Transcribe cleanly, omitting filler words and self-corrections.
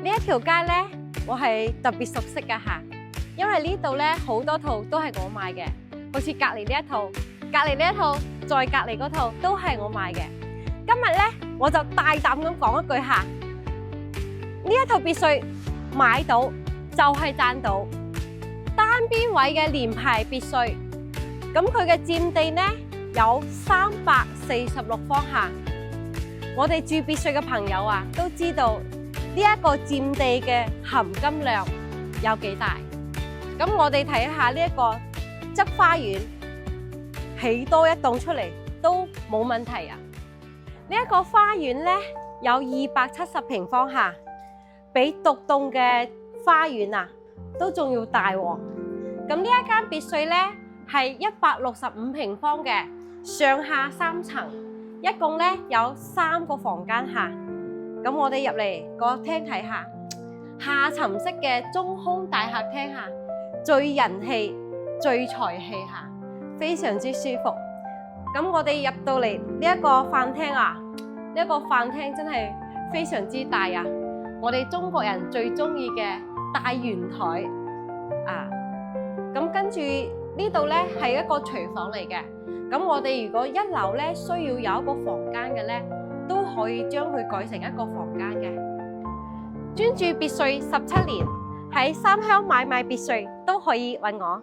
呢一條街咧，我係特別熟悉㗎吓，因為呢度咧好多套都係我買嘅，好似隔離呢一套、隔離呢一套、再隔離嗰套都係我買嘅。今日咧我就大膽咁講一句吓，呢一套別墅買到就係賺到，單邊位嘅連排別墅，咁佢嘅佔地呢有346方吓。我哋住別墅嘅朋友啊，都知道呢一個佔地嘅含金量有幾大。咁我哋睇下呢一個側花園，起多一棟出嚟都冇問題啊！呢一個花園咧有270平方下，比獨棟嘅花園啊都仲要大喎。咁呢一間別墅咧係165平方嘅，上下3層，一共咧有3個房間下。咁我哋入嚟個廳睇下，下沉式嘅中空大客廳下，最人氣、最財氣下，非常之舒服。咁我哋入到嚟呢一個飯廳啊，呢一個飯廳真係非常之大啊！我哋中國人最中意嘅大圓台啊！咁跟住呢度咧係一個廚房嚟嘅。咁我哋如果一樓咧需要有一個房間嘅咧，都可以將佢改成一個房間嘅。專注別墅17年，喺三鄉買賣別墅都可以揾我。